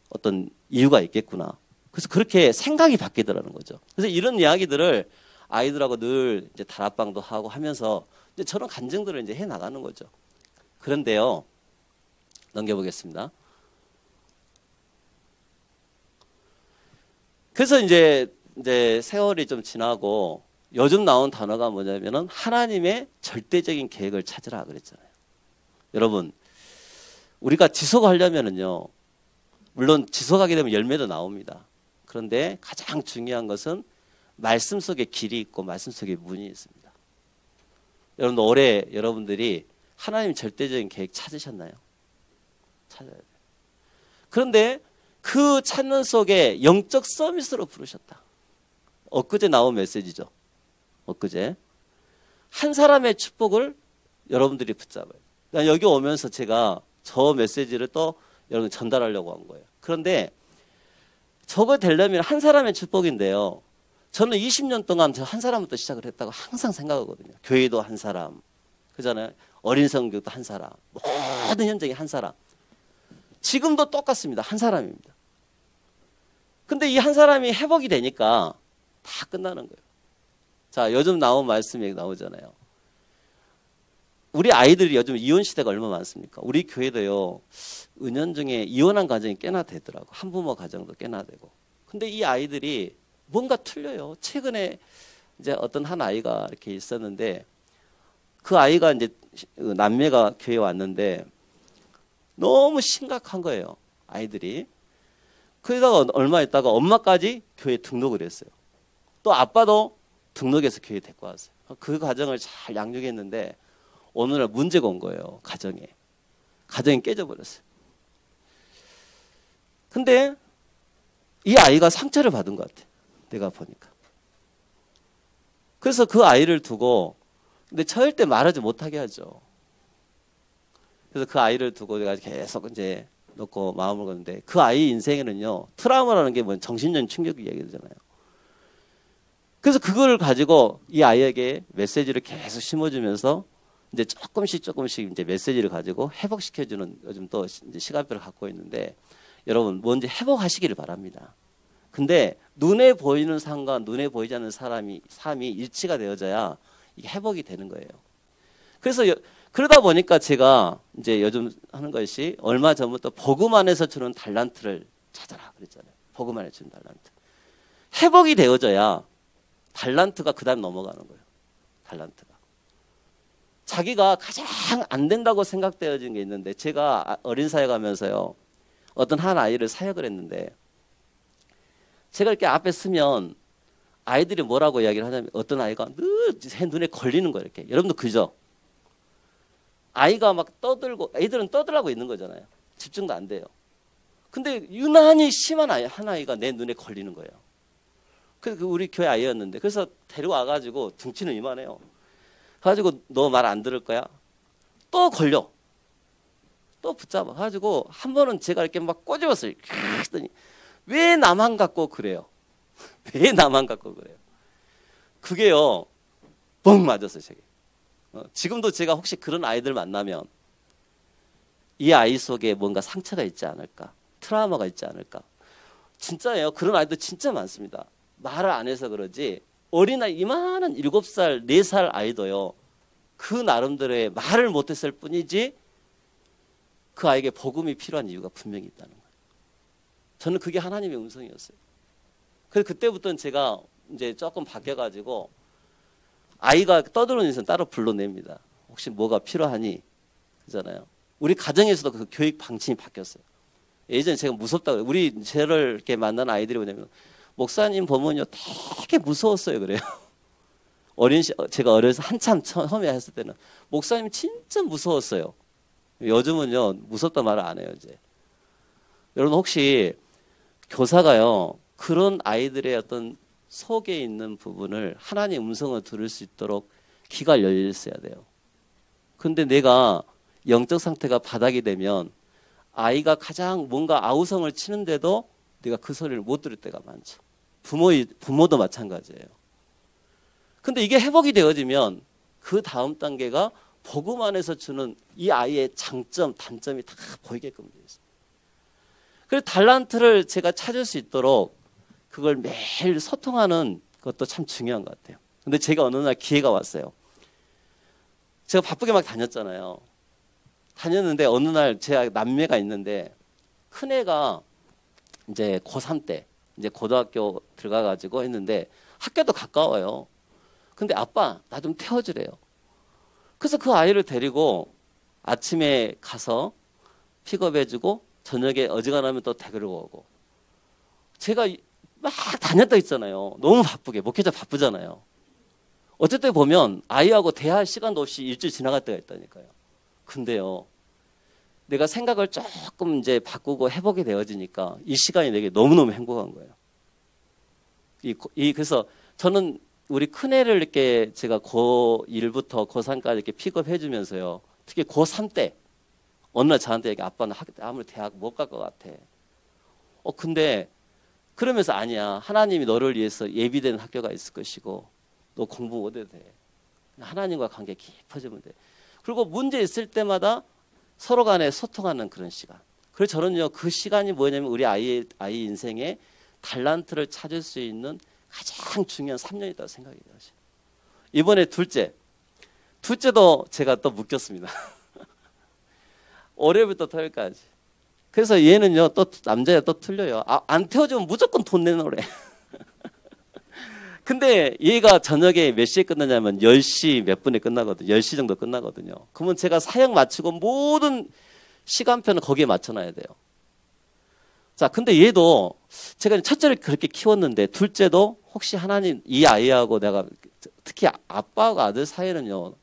어떤 이유가 있겠구나. 그래서 그렇게 생각이 바뀌더라는 거죠. 그래서 이런 이야기들을 아이들하고 늘 이제 다락방도 하고 하면서 이제 저런 간증들을 이제 해 나가는 거죠. 그런데요, 넘겨보겠습니다. 그래서 이제 세월이 좀 지나고 요즘 나온 단어가 뭐냐면은 하나님의 절대적인 계획을 찾으라 그랬잖아요. 여러분, 우리가 지속하려면은요, 물론 지속하게 되면 열매도 나옵니다. 그런데 가장 중요한 것은 말씀 속에 길이 있고 말씀 속에 문이 있습니다. 여러분, 올해 여러분들이 하나님 절대적인 계획 찾으셨나요? 찾아야 돼요. 그런데 그 찾는 속에 영적 서밋으로 부르셨다. 엊그제 나온 메시지죠. 엊그제. 한 사람의 축복을 여러분들이 붙잡아요. 그러니까 여기 오면서 제가 저 메시지를 또 여러분 전달하려고 한 거예요. 그런데 저거 되려면 한 사람의 축복인데요. 저는 20년 동안 저 한 사람부터 시작을 했다고 항상 생각하거든요. 교회도 한 사람, 그잖아요. 어린 성교도 한 사람, 모든 현장이 한 사람. 지금도 똑같습니다. 한 사람입니다. 근데 이 한 사람이 회복이 되니까 다 끝나는 거예요. 자, 요즘 나온 말씀이 나오잖아요. 우리 아이들이 요즘 이혼 시대가 얼마나 많습니까? 우리 교회도요, 은연중에 이혼한 가정이 꽤나 되더라고. 한부모 가정도 꽤나 되고. 근데 이 아이들이 뭔가 틀려요. 최근에 이제 어떤 한 아이가 이렇게 있었는데, 그 아이가 이제 남매가 교회에 왔는데, 너무 심각한 거예요. 아이들이. 그러다가 얼마 있다가 엄마까지 교회에 등록을 했어요. 또 아빠도 등록해서 교회에 데리고 왔어요. 그 가정을 잘 양육했는데 오늘날 문제가 온 거예요. 가정이 깨져버렸어요. 근데 이 아이가 상처를 받은 것 같아요. 내가 보니까. 그래서 그 아이를 두고, 근데 절대 말하지 못하게 하죠. 그래서 그 아이를 두고 내가 계속 이제 놓고 마음을 걷는데, 그 아이 인생에는요, 트라우마라는 게 뭐 정신적인 충격 이야기잖아요. 그래서 그걸 가지고 이 아이에게 메시지를 계속 심어주면서 이제 조금씩 이제 메시지를 가지고 회복시켜주는 요즘 또 이제 시간표를 갖고 있는데, 여러분 먼저 회복하시기를 바랍니다. 근데 눈에 보이는 삶과 눈에 보이지 않는 삶이 일치가 되어져야 이게 회복이 되는 거예요. 그래서 그러다 보니까 제가 이제 요즘 하는 것이, 얼마 전부터 복음 안에서 주는 달란트를 찾아라 그랬잖아요. 복음 안에서 주는 달란트. 회복이 되어져야 달란트가 그 다음 넘어가는 거예요. 달란트가. 자기가 가장 안 된다고 생각되어진 게 있는데, 제가 어린 사회 가면서요, 어떤 한 아이를 사역을 했는데, 제가 이렇게 앞에 서면 아이들이 뭐라고 이야기를 하냐면, 어떤 아이가 늘 제 눈에 걸리는 거예요. 이렇게. 여러분도 그죠? 아이가 막 떠들고, 애들은 떠들라고 있는 거잖아요. 집중도 안 돼요. 근데 유난히 심한 한 아이가 내 눈에 걸리는 거예요. 그 우리 교회 아이였는데, 그래서 데리고 와가지고, 등치는 이만해요. 가지고 너 말 안 들을 거야? 또 걸려. 또 붙잡아. 가지고 한 번은 제가 이렇게 막 꼬집었어요. 그랬더니 왜 나만 갖고 그래요? 왜 나만 갖고 그래요? 그게요, 뻥 맞았어요, 제게. 지금도 제가 혹시 그런 아이들 만나면 이 아이 속에 뭔가 상처가 있지 않을까? 트라우마가 있지 않을까? 진짜예요. 그런 아이들 진짜 많습니다. 말을 안 해서 그러지, 어린아이 이만한 7살, 4살 아이도요, 그 나름대로의 말을 못했을 뿐이지 그 아이에게 복음이 필요한 이유가 분명히 있다는 거예요. 저는 그게 하나님의 음성이었어요. 그래서 그때부터는 제가 이제 조금 바뀌어가지고, 아이가 떠드는 인생 따로 불러냅니다. 혹시 뭐가 필요하니? 그잖아요. 우리 가정에서도 그 교육 방침이 바뀌었어요. 예전에 제가 무섭다고, 우리 저를 이렇게 만난 아이들이 뭐냐면, 목사님 보면요 되게 무서웠어요. 그래요. 제가 어려서 한참 처음에 했을 때는 목사님 진짜 무서웠어요. 요즘은요 무섭다 말을 안 해요. 이제 여러분 혹시 교사가요 그런 아이들의 어떤 속에 있는 부분을 하나님의 음성을 들을 수 있도록 귀가 열려 있어야 돼요. 근데 내가 영적 상태가 바닥이 되면 아이가 가장 뭔가 아우성을 치는데도 내가 그 소리를 못 들을 때가 많죠. 부모도 마찬가지예요. 근데 이게 회복이 되어지면 그 다음 단계가 복음 안에서 주는 이 아이의 장점, 단점이 다 보이게끔 되어 있어요. 그래서 달란트를 제가 찾을 수 있도록 그걸 매일 소통하는 것도 참 중요한 것 같아요. 근데 제가 어느 날 기회가 왔어요. 제가 바쁘게 막 다녔잖아요. 다녔는데 어느 날 제가 남매가 있는데 큰애가 이제 고3 때 이제 고등학교 들어가가지고 했는데 학교도 가까워요. 근데 아빠 나 좀 태워주래요. 그래서 그 아이를 데리고 아침에 가서 픽업해주고 저녁에 어지간하면 또 데리고 오고. 제가 막 다녔다 했잖아요. 너무 바쁘게 목회자 바쁘잖아요. 어쨌든 보면 아이하고 대화할 시간도 없이 일주일 지나갈 때가 있다니까요. 근데요 내가 생각을 조금 이제 바꾸고 해보게 되어지니까 이 시간이 내게 너무너무 행복한 거예요. 그래서 저는 우리 큰애를 이렇게 제가 고1부터 고3까지 이렇게 픽업해 주면서요. 특히 고3 때 어느 날 저한테 얘기 아빠는 아무리 대학 못 갈 것 같아. 근데 그러면서 아니야. 하나님이 너를 위해서 예비된 학교가 있을 것이고 너 공부 못해도 돼. 하나님과 관계 깊어지면 돼. 그리고 문제 있을 때마다 서로 간에 소통하는 그런 시간. 그래서 저는요 그 시간이 뭐냐면 우리 아이 인생에 달란트를 찾을 수 있는 가장 중요한 3년이라고 생각이 돼요. 이번에 둘째도 제가 또 묶였습니다. 월요일부터 토요일까지. 그래서 얘는요 또 남자야 또 틀려요. 안 태워주면 무조건 돈 내놓으래. 근데 얘가 저녁에 몇 시에 끝나냐면 10시 몇 분에 끝나거든요. 10시 정도 끝나거든요. 그러면 제가 사역 마치고 모든 시간표는 거기에 맞춰놔야 돼요. 자, 근데 얘도 제가 첫째를 그렇게 키웠는데 둘째도 혹시 하나님 이 아이하고 내가 특히 아빠하고 아들 사이는요.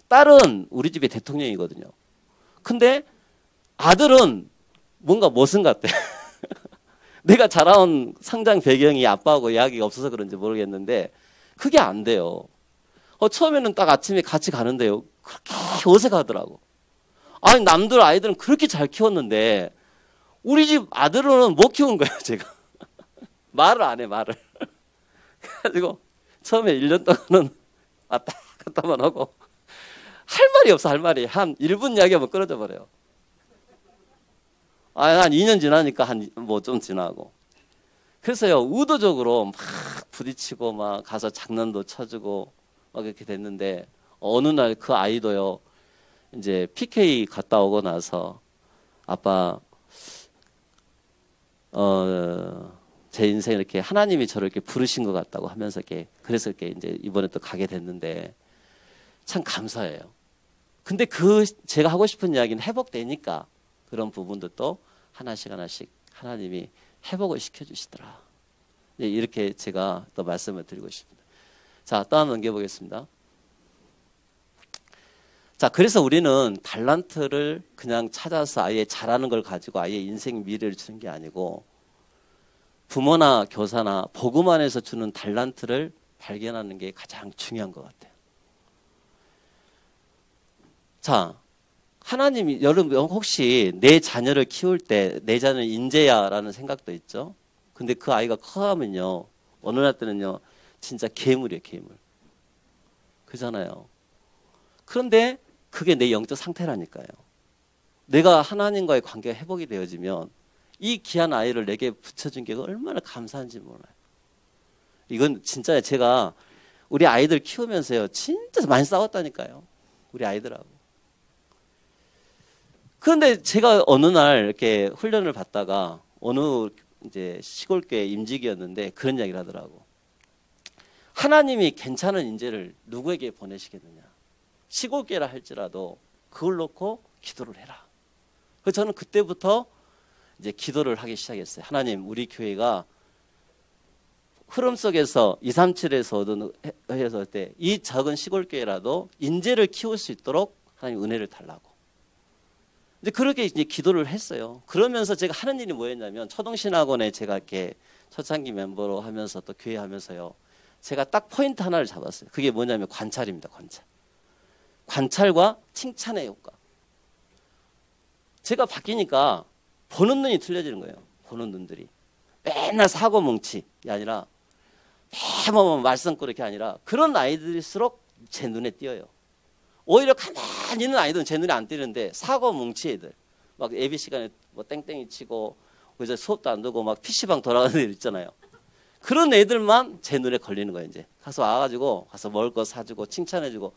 딸은 우리 집의 대통령이거든요. 근데 아들은 뭔가 머슴 같대. 내가 자라온 성장 배경이 아빠하고 이야기가 없어서 그런지 모르겠는데 그게 안 돼요. 처음에는 딱 아침에 같이 가는데요. 그렇게 어색하더라고. 아니 남들 아이들은 그렇게 잘 키웠는데 우리 집 아들은 못 키운 거예요. 제가. 말을 안 해. 말을. 그래가지고 처음에 1년 동안은 왔다 갔다만 하고 할 말이 없어. 할 말이. 한 1분 이야기하면 끊어져 버려요. 한 2년 지나니까 뭐 좀 지나고. 그래서요, 의도적으로 막 부딪히고 막 가서 장난도 쳐주고 막 이렇게 됐는데 어느 날 그 아이도요, 이제 PK 갔다 오고 나서 아빠, 제 인생에 이렇게 하나님이 저를 이렇게 부르신 것 같다고 하면서 그래서 이렇게 이제 이번에 또 가게 됐는데 참 감사해요. 근데 제가 하고 싶은 이야기는 회복되니까 그런 부분도 하나씩 하나님이 회복을 시켜주시더라. 이렇게 제가 또 말씀을 드리고 싶습니다. 자, 또 하나 넘겨보겠습니다. 자, 그래서 우리는 달란트를 그냥 찾아서 아예 잘하는 걸 가지고 아예 인생 미래를 주는 게 아니고 부모나 교사나 복음 안에서 주는 달란트를 발견하는 게 가장 중요한 것 같아요. 자, 하나님이 여러분 혹시 내 자녀를 키울 때 내 자녀는 인재야라는 생각도 있죠. 근데 그 아이가 커가면요 어느 날 때는요 진짜 괴물이에요. 괴물. 그잖아요. 그런데 그게 내 영적 상태라니까요. 내가 하나님과의 관계가 회복이 되어지면 이 귀한 아이를 내게 붙여준 게 얼마나 감사한지 몰라요. 이건 진짜 제가 우리 아이들 키우면서요 진짜 많이 싸웠다니까요. 우리 아이들하고. 그런데 제가 어느 날 이렇게 훈련을 받다가 어느 이제 시골교회 임직이었는데 그런 이야기를 하더라고. 하나님이 괜찮은 인재를 누구에게 보내시겠느냐. 시골교회라 할지라도 그걸 놓고 기도를 해라. 그래서 저는 그때부터 이제 기도를 하기 시작했어요. 하나님, 우리 교회가 흐름 속에서 237에서 얻은 해서 때 이 작은 시골 교회라도 인재를 키울 수 있도록 하나님 은혜를 달라고. 이제 그렇게 이제 기도를 했어요. 그러면서 제가 하는 일이 뭐였냐면 초동신학원에 제가 이렇게 초창기 멤버로 하면서 또 교회 하면서요. 제가 딱 포인트 하나를 잡았어요. 그게 뭐냐면 관찰입니다. 관찰. 관찰과 칭찬의 효과. 제가 바뀌니까 보는 눈이 틀려지는 거예요. 보는 눈들이. 맨날 사고 뭉치이 아니라 매번 말썽꾸러 게 아니라 그런 아이들일수록 제 눈에 띄어요. 오히려 가만히 있는 아이들은 제 눈에 안 띄는데 사고 뭉치 애들 막 예비 시간에 뭐 땡땡이 치고 그래서 수업도 안 듣고 막 PC방 돌아가는 애들 있잖아요. 그런 애들만 제 눈에 걸리는 거예요. 이제 가서 와가지고 가서 먹을 거 사주고 칭찬해주고.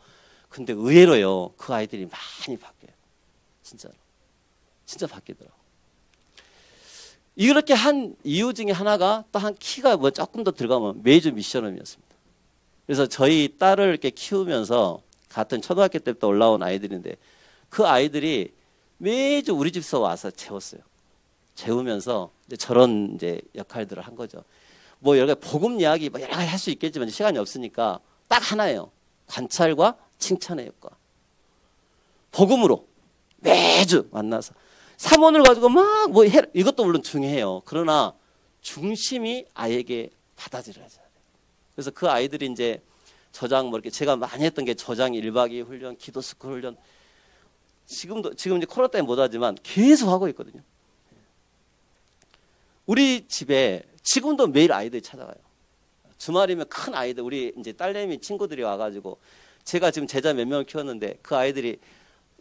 근데 의외로요 그 아이들이 많이 바뀌어요. 진짜로. 진짜 바뀌더라고. 이렇게 한 이유 중에 하나가 또 한 키가 뭐 조금 더 들어가면 메이저 미션홈이었습니다. 그래서 저희 딸을 이렇게 키우면서 같은 초등학교 때부터 올라온 아이들인데 그 아이들이 매주 우리 집서 와서 재웠어요. 재우면서 이제 저런 이제 역할들을 한 거죠. 뭐 여러 가지 복음 이야기 뭐 여러 가지 할 수 있겠지만 시간이 없으니까 딱 하나예요. 관찰과 칭찬의 효과. 복음으로 매주 만나서 사본을 가지고 막 뭐 해 이것도 물론 중요해요. 그러나 중심이 아이에게 받아들여야 돼요. 그래서 그 아이들이 이제 저장 뭐 이렇게 제가 많이 했던 게 저장 1박 2일 훈련, 기도 스쿨 훈련. 지금 이제 코로나 때문에 못 하지만 계속 하고 있거든요. 우리 집에 지금도 매일 아이들이 찾아가요. 주말이면 큰 아이들 우리 이제 딸내미 친구들이 와가지고 제가 지금 제자 몇 명을 키웠는데 그 아이들이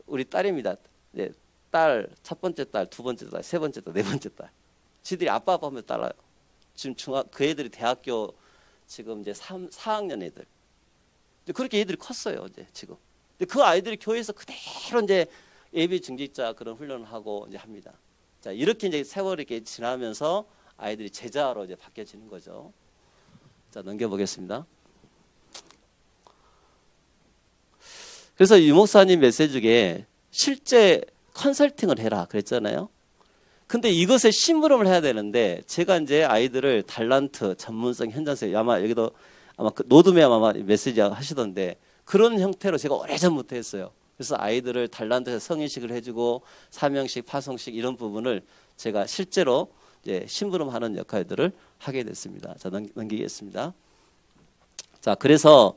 우리 딸입니다. 네, 딸 첫 번째 딸, 두 번째 딸, 세 번째 딸, 네 번째 딸. 지들이 아빠 하면 따라요. 지금 그 애들이 대학교 지금 이제 4학년 애들. 그렇게 애들이 컸어요, 이제 지금. 근데 그 아이들이 교회에서 그대로 이제 예비 중직자 그런 훈련을 하고 이제 합니다. 자, 이렇게 이제 세월이 이렇게 지나면서 아이들이 제자로 이제 바뀌어지는 거죠. 자, 넘겨보겠습니다. 그래서 유 목사님 메시지 중에 실제 컨설팅을 해라 그랬잖아요. 근데 이것에 심부름을 해야 되는데 제가 이제 아이들을 달란트, 전문성, 현장성 아마 여기도 아마 그 노드메 아마 메시지 하시던데 그런 형태로 제가 오래전부터 했어요. 그래서 아이들을 달란트에서 성인식을 해주고 사명식, 파송식 이런 부분을 제가 실제로 이제 심부름하는 역할들을 하게 됐습니다. 자, 넘기겠습니다. 자, 그래서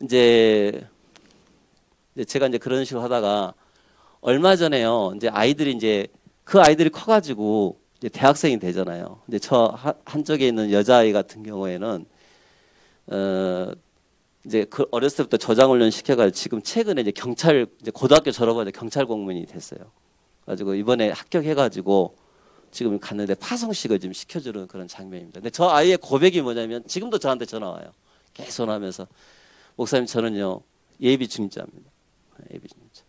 이제 제가 이제 그런 식으로 하다가 얼마 전에요. 이제 아이들이 이제 그 아이들이 커가지고 이제 대학생이 되잖아요. 근데 저 한쪽에 있는 여자아이 같은 경우에는 이제 그 어렸을 때부터 저장훈련 시켜가지고 지금 최근에 이제 이제 고등학교 졸업하자 경찰 공무원이 됐어요. 가지고 이번에 합격해가지고 지금 갔는데 파송식을 좀 시켜주는 그런 장면입니다. 근데 저 아이의 고백이 뭐냐면 지금도 저한테 전화 와요. 계속 하면서 목사님 저는요 예비 중직자입니다. 예비 중직자.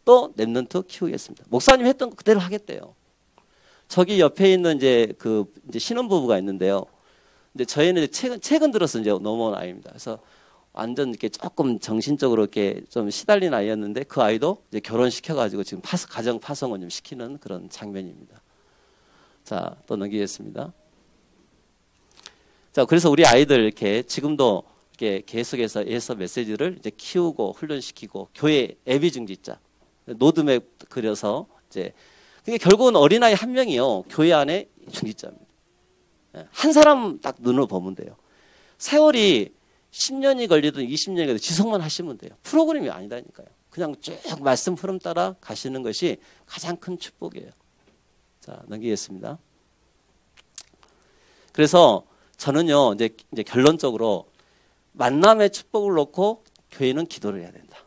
또 랩런트 키우겠습니다. 목사님 했던 거 그대로 하겠대요. 저기 옆에 있는 이제 이제 신혼부부가 있는데요. 근데 저희는 최근 들어서 이제 넘어온 아이입니다. 그래서 완전 이렇게 조금 정신적으로 이렇게 좀 시달린 아이였는데 그 아이도 이제 결혼시켜가지고 지금 가정 파송을 좀 시키는 그런 장면입니다. 자, 또 넘기겠습니다. 자, 그래서 우리 아이들 이렇게 지금도 이렇게 계속해서 예서 메시지를 이제 키우고 훈련시키고 교회 예비 중직자 노드맵 그려서 이제 그게 결국은 어린아이 한 명이요 교회 안에 중직자입니다. 한 사람 딱 눈으로 보면 돼요. 세월이 10년이 걸리든 20년이 걸리든 지속만 하시면 돼요. 프로그램이 아니다니까요. 그냥 쭉 말씀 흐름 따라 가시는 것이 가장 큰 축복이에요. 자, 넘기겠습니다. 그래서 저는요 이제 결론적으로 만남의 축복을 놓고 교회는 기도를 해야 된다.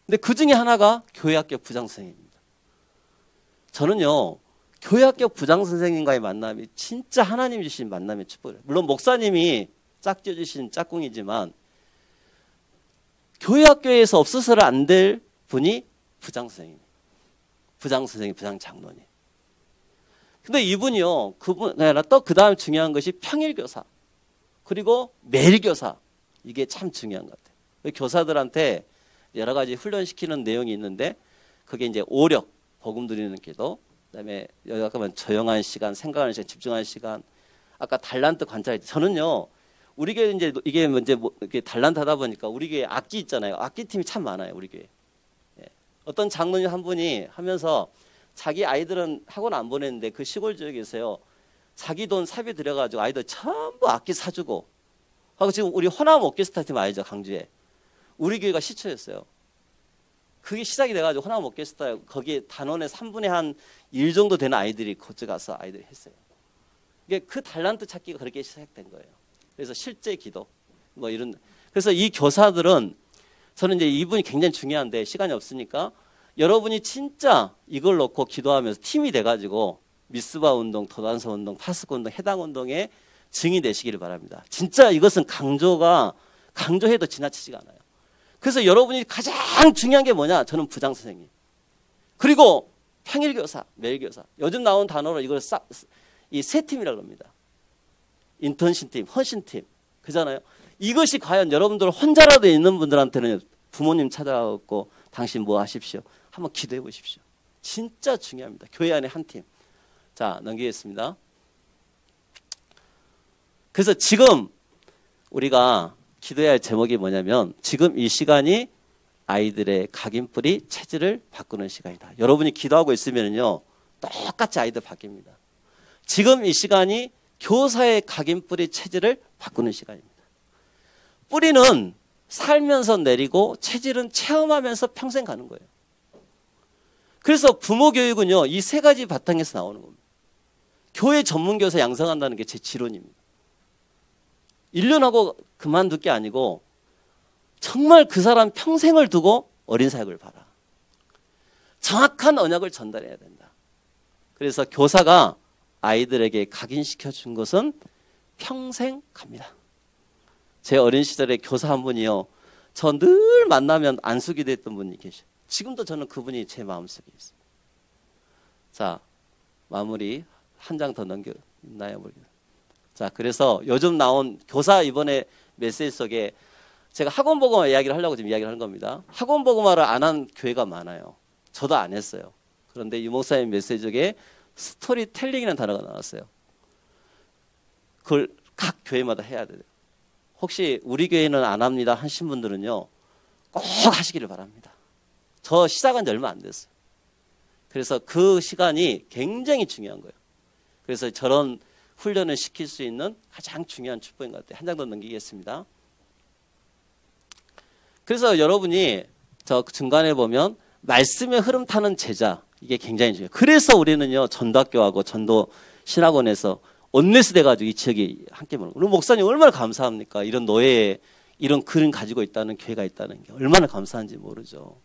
근데 그 중에 하나가 교회 합격 부장선생님입니다. 저는요, 교회 합격 부장선생님과의 만남이 진짜 하나님 주신 만남의 축복이에요. 물론 목사님이 짝지어 주신 짝꿍이지만 교회 학교에서 없어서는 안 될 분이 부장선생님, 부장장로님. 근데 이분이요, 그분 아니라 또 그 다음 중요한 것이 평일교사 그리고 매일교사 이게 참 중요한 것 같아요. 교사들한테 여러 가지 훈련시키는 내용이 있는데 그게 이제 오력, 복음 드리는 기도, 그다음에 약간 조용한 시간, 생각하는 시간, 집중하는 시간. 아까 달란트 관찰. 저는요, 우리 교회 이제 이게 이렇게 달란트 하다 보니까 우리 교회 악기 있잖아요. 악기 팀이 참 많아요, 우리 교회. 예. 어떤 장로님 한 분이 하면서 자기 아이들은 학원 안 보냈는데 그 시골 지역에서요, 자기 돈 사비 들여가지고 아이들 전부 악기 사주고 하고 지금 우리 호남 오케스트라 팀 알죠, 강주에. 우리 교회가 시초였어요. 그게 시작이 돼가지고 호남 오케스트라 거기에 단원의 3분의 한 1 정도 되는 아이들이 거기 가서 아이들이 했어요. 이게 그 달란트 찾기가 그렇게 시작된 거예요. 그래서 실제 기도 뭐 이런. 그래서 이 교사들은 저는 이제 이분이 굉장히 중요한데 시간이 없으니까 여러분이 진짜 이걸 놓고 기도하면서 팀이 돼가지고 미스바 운동, 도단서 운동, 파스코 운동, 해당 운동에 증이 되시기를 바랍니다. 진짜 이것은 강조해도 지나치지가 않아요. 그래서 여러분이 가장 중요한 게 뭐냐? 저는 부장 선생님. 그리고 평일교사, 매일교사. 요즘 나온 단어로 이걸 이 세 팀이라고 합니다. 인턴신팀, 헌신팀. 그잖아요. 이것이 과연 여러분들 혼자라도 있는 분들한테는 부모님 찾아가고 당신 뭐 하십시오. 한번 기도해 보십시오. 진짜 중요합니다. 교회 안에 한 팀. 자, 넘기겠습니다. 그래서 지금 우리가 기도해야 할 제목이 뭐냐면 지금 이 시간이 아이들의 각인뿌리 체질을 바꾸는 시간이다. 여러분이 기도하고 있으면요 똑같이 아이들 바뀝니다. 지금 이 시간이 교사의 각인뿌리 체질을 바꾸는 시간입니다. 뿌리는 살면서 내리고 체질은 체험하면서 평생 가는 거예요. 그래서 부모 교육은요 이 세 가지 바탕에서 나오는 겁니다. 교회 전문교사 양성한다는 게 제 지론입니다. 1년 하고 그만둘 게 아니고 정말 그 사람 평생을 두고 어린 사역을 봐라. 정확한 언약을 전달해야 된다. 그래서 교사가 아이들에게 각인시켜 준 것은 평생 갑니다. 제 어린 시절에 교사 한 분이요. 저 늘 만나면 안수기도 했던 분이 계셔요. 지금도 저는 그분이 제 마음속에 있습니다. 자, 마무리 한 장 더 넘겨있나요? 자, 그래서 요즘 나온 교사 이번에 메시지 속에 제가 학원복음화 이야기를 하려고 지금 이야기를 한 겁니다. 학원복음화를 안 한 교회가 많아요. 저도 안 했어요. 그런데 유 목사님 메시지 속에 스토리텔링이라는 단어가 나왔어요. 그걸 각 교회마다 해야 돼요. 혹시 우리 교회는 안 합니다 하신 분들은요. 꼭 하시기를 바랍니다. 저 시작한 지 얼마 안 됐어요. 그래서 그 시간이 굉장히 중요한 거예요. 그래서 저런 훈련을 시킬 수 있는 가장 중요한 축복인 것 같아요. 한 장 더 넘기겠습니다. 그래서 여러분이 저 중간에 보면 말씀의 흐름 타는 제자 이게 굉장히 중요해요. 그래서 우리는요 전도학교하고 전도 신학원에서 온네스 돼가지고 이 지역이 함께 보는 거예요. 우리 목사님 얼마나 감사합니까? 이런 노예에 이런 그림 가지고 있다는 교회가 있다는 게 얼마나 감사한지 모르죠.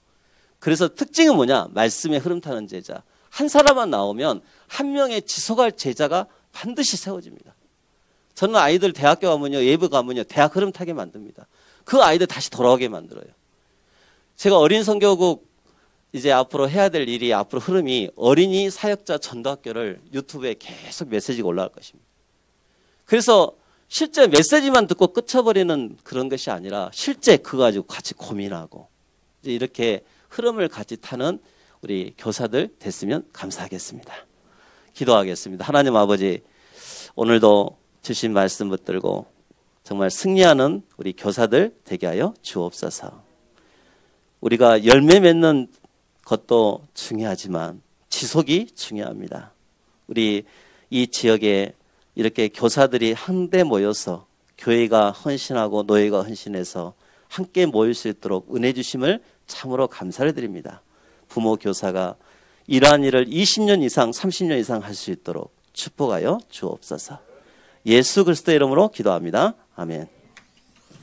그래서 특징은 뭐냐? 말씀의 흐름 타는 제자. 한 사람만 나오면 한 명의 지속할 제자가 반드시 세워집니다. 저는 아이들 대학교 가면요, 예부 가면요, 대학 흐름 타게 만듭니다. 그 아이들 다시 돌아오게 만들어요. 제가 어린 선교국 이제 앞으로 해야 될 일이 앞으로 흐름이 어린이 사역자 전도학교를 유튜브에 계속 메시지가 올라갈 것입니다. 그래서 실제 메시지만 듣고 끝쳐버리는 그런 것이 아니라 실제 그거 가지고 같이 고민하고 이제 이렇게 흐름을 같이 타는 우리 교사들 됐으면 감사하겠습니다. 기도하겠습니다. 하나님 아버지, 오늘도 주신 말씀 붙들고 정말 승리하는 우리 교사들 되게 하여 주옵소서. 우리가 열매 맺는 것도 중요하지만 지속이 중요합니다. 우리 이 지역에 이렇게 교사들이 한데 모여서 교회가 헌신하고 노예가 헌신해서 함께 모일 수 있도록 은혜 주심을 참으로 감사를 드립니다. 부모 교사가 이러한 일을 20년 이상 30년 이상 할 수 있도록 축복하여 주옵소서. 예수 그리스도의 이름으로 기도합니다. 아멘.